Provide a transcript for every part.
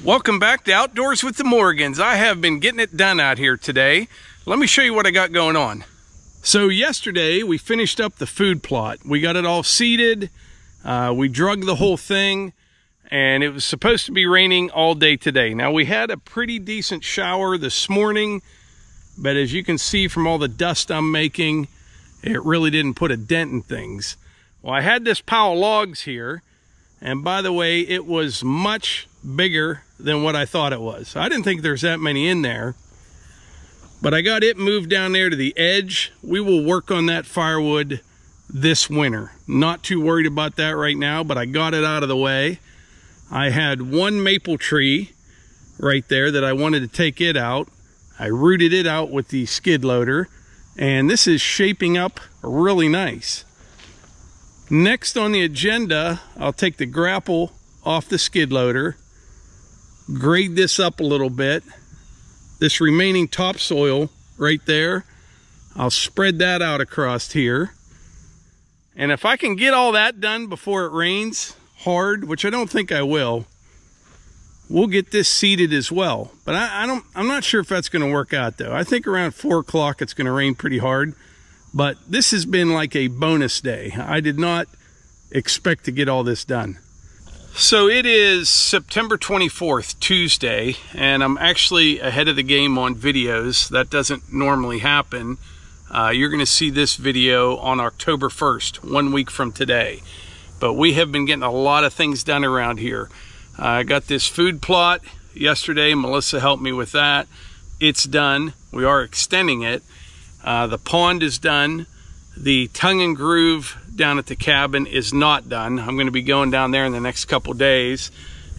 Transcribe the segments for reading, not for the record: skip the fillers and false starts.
Welcome back to Outdoors with the Morgans. I have been getting it done out here today. Let me show you what I got going on. So yesterday we finished up the food plot. We got it all seeded. We drug the whole thing, and it was supposed to be raining all day today. Now we had a pretty decent shower this morning, but as you can see from all the dust I'm making, it really didn't put a dent in things. Well, I had this pile of logs here, and by the way, it was much bigger than what I thought it was. I didn't think there's that many in there, but I got it moved down there to the edge. We will work on that firewood this winter. Not too worried about that right now, but I got it out of the way. I had one maple tree right there that I wanted to take it out. I rooted it out with the skid loader, and this is shaping up really nice. Next on the agenda, I'll take the grapple off the skid loader, grade this up a little bit. This remaining topsoil right there, I'll spread that out across here. And if I can get all that done before it rains hard, which I don't think I will, we'll get this seeded as well. But I'm not sure if that's going to work out though. I think around 4 o'clock it's going to rain pretty hard. But this has been like a bonus day. I did not expect to get all this done. So it is September 24th, Tuesday, and I'm actually ahead of the game on videos. That doesn't normally happen. You're going to see this video on October 1st, 1 week from today. But we have been getting a lot of things done around here. I got this food plot yesterday. Melissa helped me with that. It's done. We are extending it. The pond is done. The tongue and groove down at the cabin is not done. I'm going to be going down there in the next couple days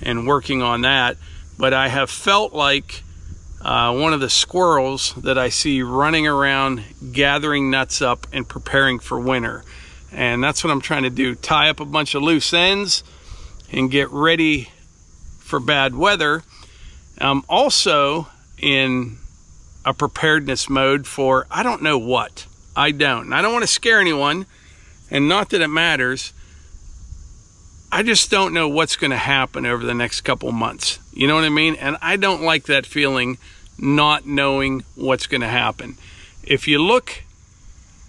and working on that. But I have felt like one of the squirrels that I see running around gathering nuts up and preparing for winter. And that's what I'm trying to do. Tie up a bunch of loose ends and get ready for bad weather. I'm also in a preparedness mode for I don't know what. I don't want to scare anyone, and not that it matters. I just don't know what's going to happen over the next couple months. You know what I mean? And I don't like that feeling, not knowing what's going to happen. If you look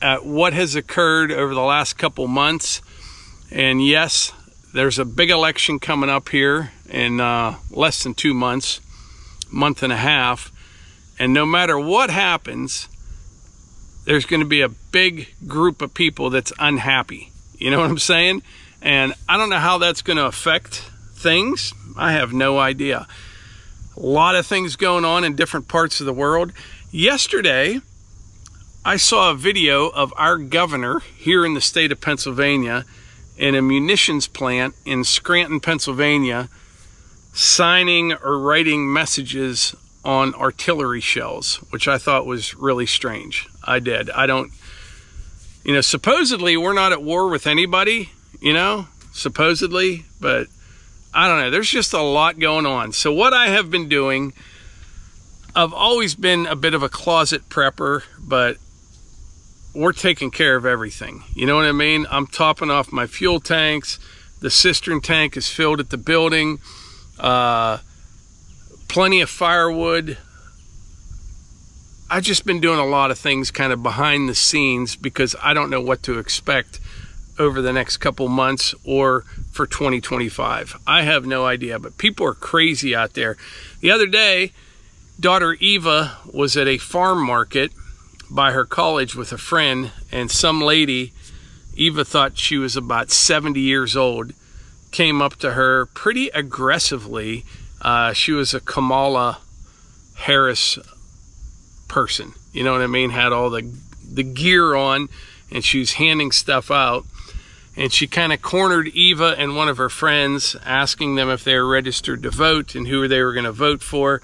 at what has occurred over the last couple months, and yes, there's a big election coming up here in less than 2 months, month and a half. And no matter what happens, there's going to be a big group of people that's unhappy. You know what I'm saying? And I don't know how that's going to affect things. I have no idea. A lot of things going on in different parts of the world. Yesterday, I saw a video of our governor here in the state of Pennsylvania in a munitions plant in Scranton, Pennsylvania, signing or writing messages on artillery shells, which I thought was really strange. I did. I don't, you know, supposedly we're not at war with anybody, you know, supposedly, but I don't know. There's just a lot going on. So what I have been doing, I've always been a bit of a closet prepper, but we're taking care of everything. You know what I mean? I'm topping off my fuel tanks. The cistern tank is filled at the building. Plenty of firewood. I've just been doing a lot of things kind of behind the scenes because I don't know what to expect over the next couple months or for 2025. I have no idea, but people are crazy out there. The other day, daughter Eva was at a farm market by her college with a friend, and some lady, Eva thought she was about 70 years old, came up to her pretty aggressively. She was a Kamala Harris person, you know what I mean? Had all the gear on, and she was handing stuff out. And she kind of cornered Eva and one of her friends, asking them if they were registered to vote and who they were going to vote for.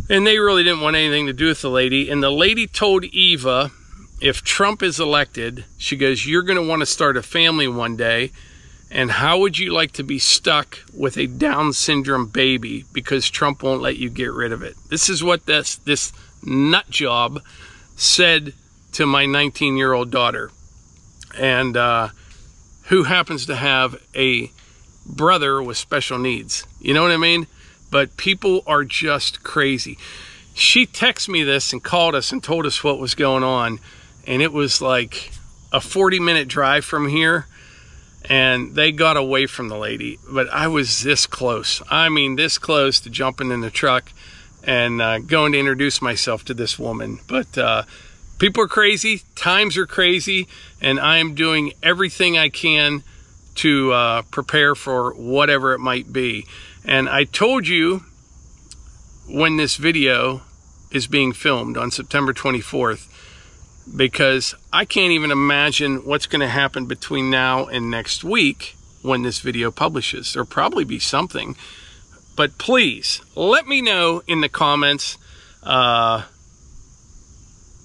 And they really didn't want anything to do with the lady. And the lady told Eva, if Trump is elected, she goes, you're going to want to start a family one day. And how would you like to be stuck with a Down syndrome baby because Trump won't let you get rid of it? This is what this nut job said to my 19-year-old daughter. And who happens to have a brother with special needs. You know what I mean? but people are just crazy. She texted me this and called us and told us what was going on, and it was like a 40-minute drive from here, and they got away from the lady. But I was this close. I mean, this close to jumping in the truck and going to introduce myself to this woman. But people are crazy, times are crazy, and I am doing everything I can to prepare for whatever it might be. And I told you when this video is being filmed on September 24th, because I can't even imagine what's going to happen between now and next week when this video publishes. There'll probably be something, but please let me know in the comments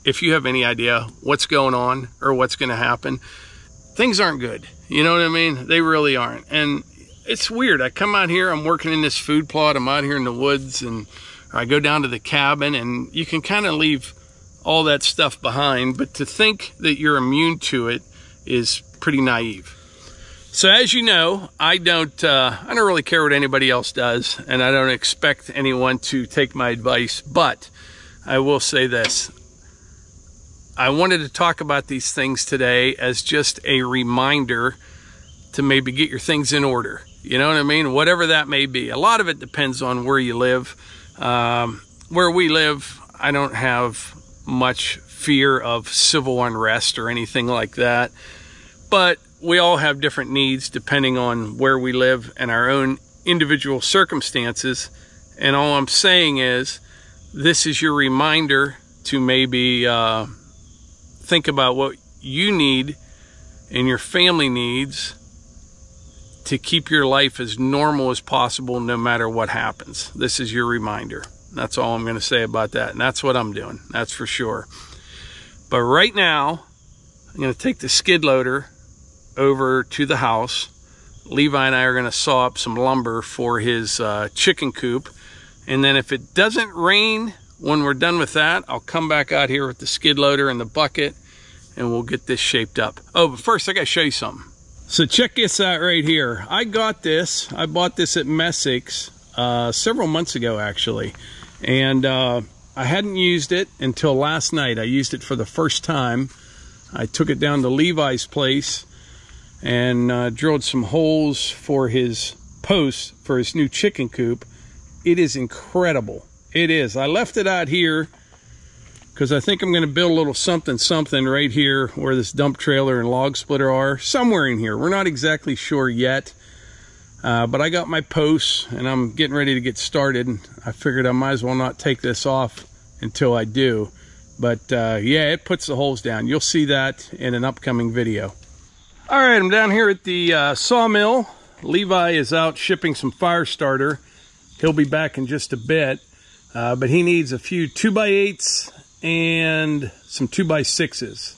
if you have any idea what's going on or what's going to happen. Things aren't good, you know what I mean? They really aren't. And it's weird. I come out here, I'm working in this food plot, I'm out here in the woods, and I go down to the cabin, and you can kind of leave all that stuff behind, but to think that you're immune to it is pretty naive. So as you know, I don't really care what anybody else does, and I don't expect anyone to take my advice, but I will say this. I wanted to talk about these things today as just a reminder to maybe get your things in order. You know what I mean? Whatever that may be. A lot of it depends on where you live. Where we live, I don't have much fear of civil unrest or anything like that. But we all have different needs depending on where we live and our own individual circumstances. And all I'm saying is, this is your reminder to maybe think about what you need and your family needs to keep your life as normal as possible no matter what happens. This is your reminder. That's all I'm going to say about that. And that's what I'm doing. That's for sure. But right now, I'm going to take the skid loader over to the house. Levi and I are going to saw up some lumber for his chicken coop. And then if it doesn't rain when we're done with that, I'll come back out here with the skid loader and the bucket, and we'll get this shaped up. Oh, but first I got to show you something. So check this out right here. I bought this at Messick's several months ago, actually. And I hadn't used it until last night. I used it for the first time. I took it down to Levi's place and drilled some holes for his posts for his new chicken coop. It is incredible. It is. I left it out here because I think I'm going to build a little something right here where this dump trailer and log splitter are. Somewhere in here. We're not exactly sure yet. But I got my posts and I'm getting ready to get started. I figured I might as well not take this off until I do. But yeah, it puts the holes down. You'll see that in an upcoming video. All right, I'm down here at the sawmill. Levi is out shipping some fire starter. He'll be back in just a bit. But he needs a few 2x8s and some 2x6s.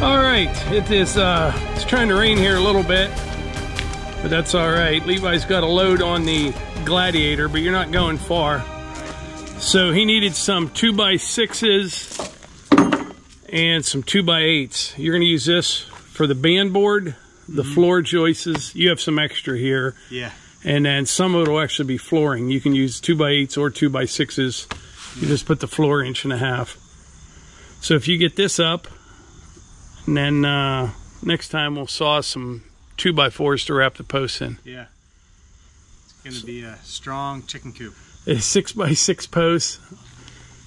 All right, it's trying to rain here a little bit, but that's all right. Levi's got a load on the Gladiator, but you're not going far. So he needed some 2x6s and some 2x8s. You're gonna use this for the band board, the floor joists. You have some extra here. Yeah. And then some of it will actually be flooring. You can use 2x8s or 2x6s. You just put the floor 1.5 inches. So if you get this up, and then next time we'll saw some 2x4s to wrap the posts in. Yeah. It's gonna be a strong chicken coop. A 6x6 post.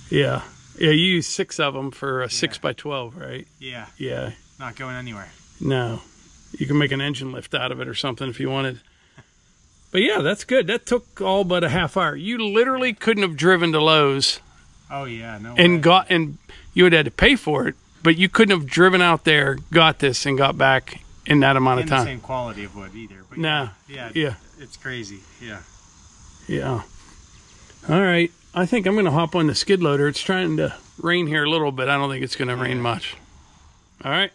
Yeah. Yeah, you use 6 of them for a 6x12, right? Yeah. Yeah. Not going anywhere. No. You can make an engine lift out of it or something if you wanted. But yeah, that's good. That took all but a half hour. You literally couldn't have driven to Lowe's. Oh yeah, no and way. And you would have had to pay for it, but you couldn't have driven out there, got this, and got back in that amount of time. The same quality of wood either. But nah. Yeah. It's crazy. Yeah. Yeah. All right. I think I'm going to hop on the skid loader. It's trying to rain here a little bit. I don't think it's going to rain much. All right.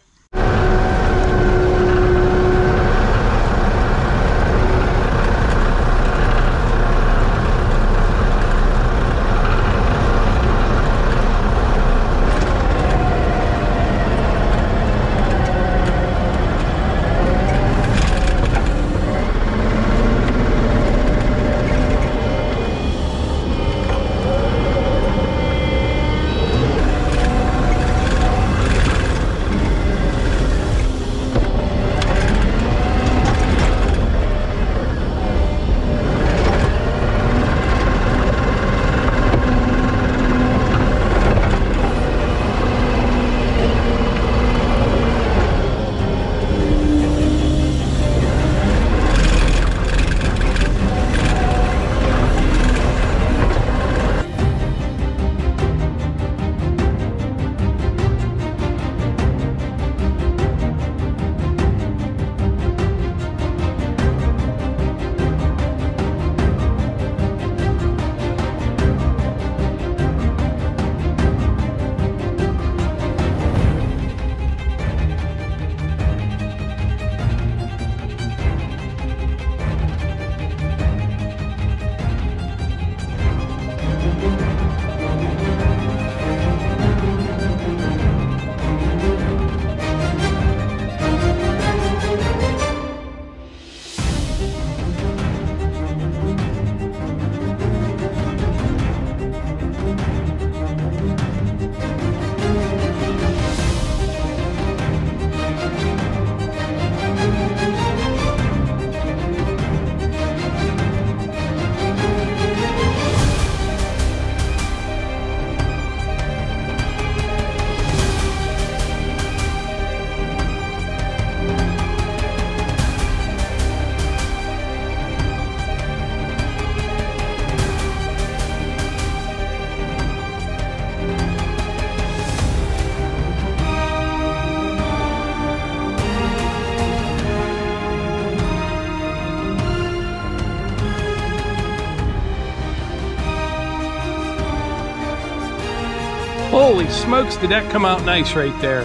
Holy smokes, did that come out nice right there.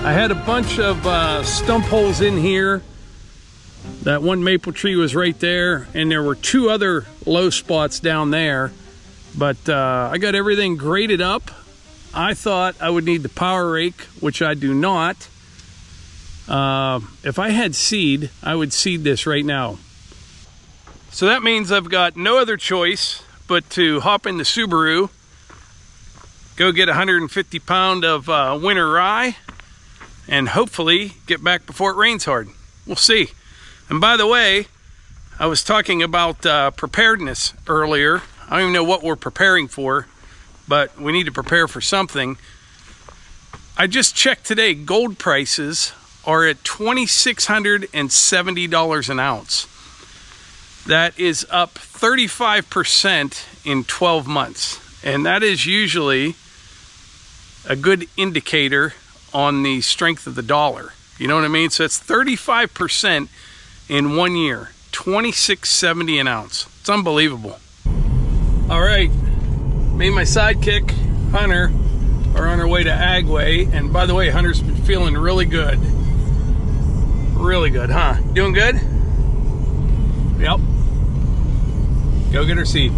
I had a bunch of stump holes in here. That one maple tree was right there, and there were 2 other low spots down there. But I got everything graded up. I thought I would need the power rake, which I do not. If I had seed, I would seed this right now. So that means I've got no other choice but to hop in the Subaru, go get 150 pound of winter rye, and hopefully get back before it rains hard. We'll see. And by the way, I was talking about preparedness earlier. I don't even know what we're preparing for, but we need to prepare for something. I just checked today, gold prices are at $2,670 an ounce. That is up 35% in 12 months. And that is usually a good indicator on the strength of the dollar. You know what I mean? So it's 35% in 1 year, $2,670 an ounce. It's unbelievable. All right, me and my sidekick, Hunter, are on our way to Agway. And by the way, Hunter's been feeling really good. Really good, huh? Doing good? Yep. Go get her seed.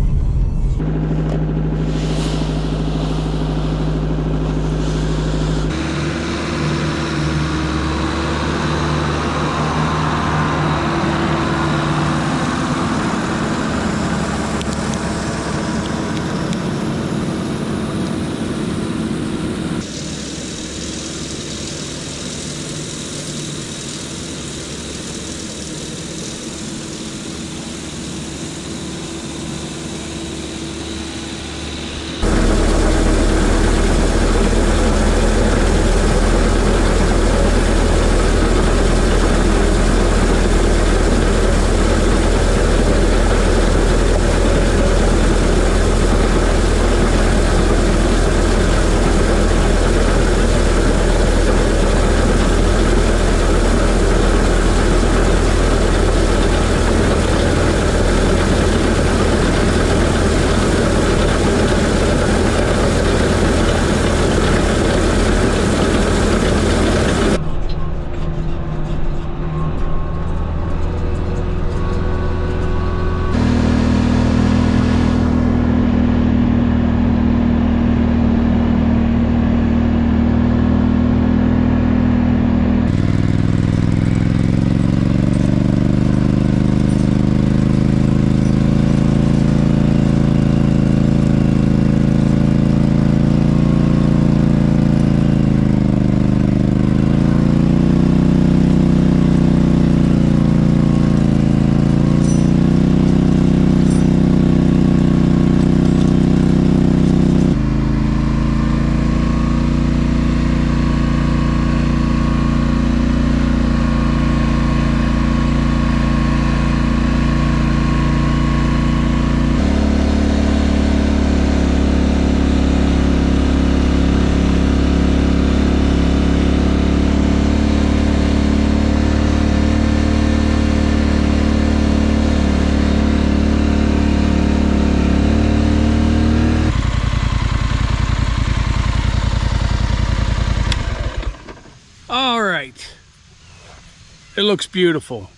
It looks beautiful.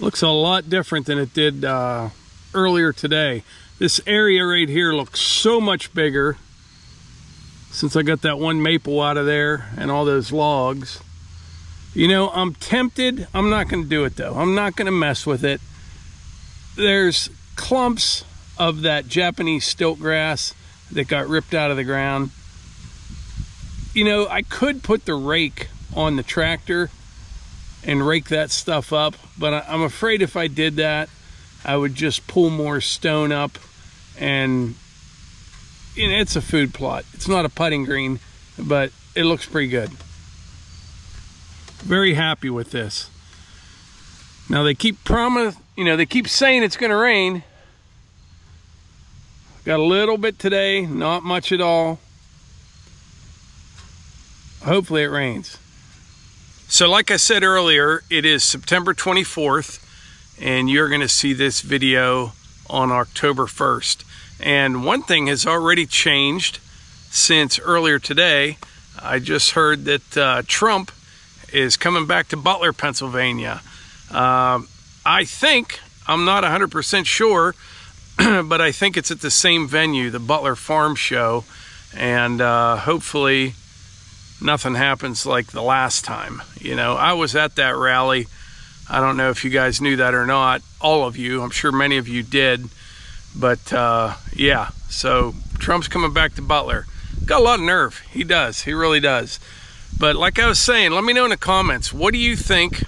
Looks a lot different than it did earlier today. This area right here looks so much bigger since I got that one maple out of there and all those logs. You know, I'm tempted. I'm not going to do it though. I'm not going to mess with it. There's clumps of that Japanese stilt grass that got ripped out of the ground. You know, I could put the rake on the tractor and rake that stuff up, but I'm afraid if I did that, I would just pull more stone up, and you know, it's a food plot. It's not a putting green, but it looks pretty good. Very happy with this. Now they keep they keep saying it's going to rain. Got a little bit today, not much at all. Hopefully it rains. So like I said earlier, it is September 24th, and you're going to see this video on October 1st. And one thing has already changed since earlier today. I just heard that Trump is coming back to Butler, Pennsylvania. I think, I'm not 100% sure, but I think it's at the same venue, the Butler Farm Show, and hopefully nothing happens like the last time. You know, I was at that rally. I don't know if you guys knew that or not. All of you, I'm sure many of you did. But yeah, so Trump's coming back to Butler. Got a lot of nerve. He does. He really does. But like I was saying, let me know in the comments, what do you think?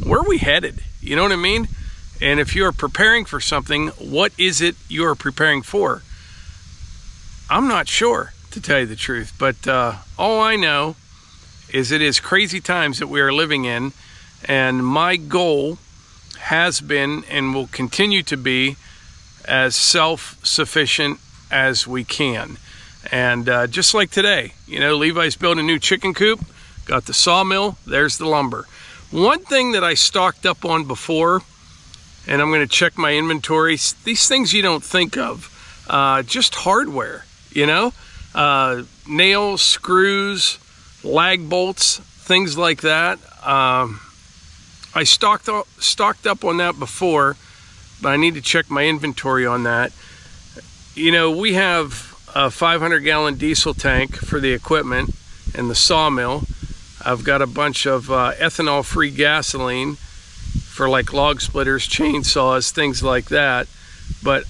Where are we headed? You know what I mean? And if you're preparing for something, what is it you're preparing for? I'm not sure, to tell you the truth, but all I know is it is crazy times that we are living in, and my goal has been and will continue to be as self-sufficient as we can. And just like today, you know, Levi's building a new chicken coop, got the sawmill, there's the lumber. One thing that I stocked up on before, and I'm going to check my inventory, these things you don't think of, just hardware, you know. nails, screws, lag bolts, things like that. I stocked up on that before, but I need to check my inventory on that. You know, we have a 500-gallon diesel tank for the equipment and the sawmill. I've got a bunch of ethanol-free gasoline for like log splitters, chainsaws, things like that. But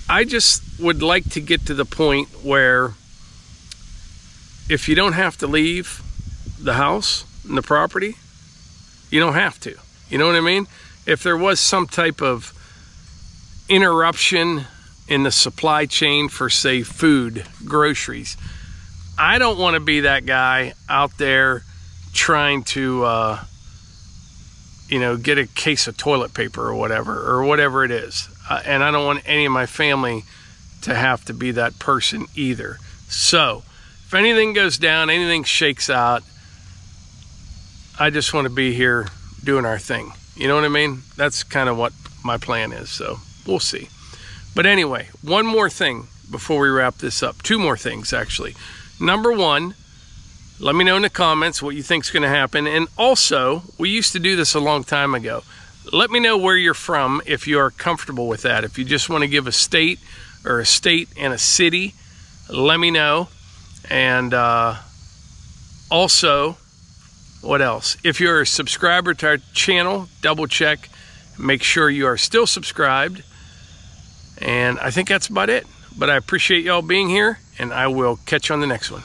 I just would like to get to the point where if you don't have to leave the house and the property, you don't have to. You know what I mean? If there was some type of interruption in the supply chain for, say, food, groceries, I don't want to be that guy out there trying to, you know, get a case of toilet paper or whatever it is. And I don't want any of my family to have to be that person either. So if anything goes down, anything shakes out, I just want to be here doing our thing. You know what I mean? That's kind of what my plan is. So we'll see. But anyway, one more thing before we wrap this up. Two more things, actually. Number one, let me know in the comments what you think is going to happen. And also, we used to do this a long time ago. Let me know where you're from if you are comfortable with that. If you just want to give a state or a state and a city, let me know. And also, what else? If you're a subscriber to our channel, double check, make sure you are still subscribed. And I think that's about it. But I appreciate y'all being here, and I will catch you on the next one.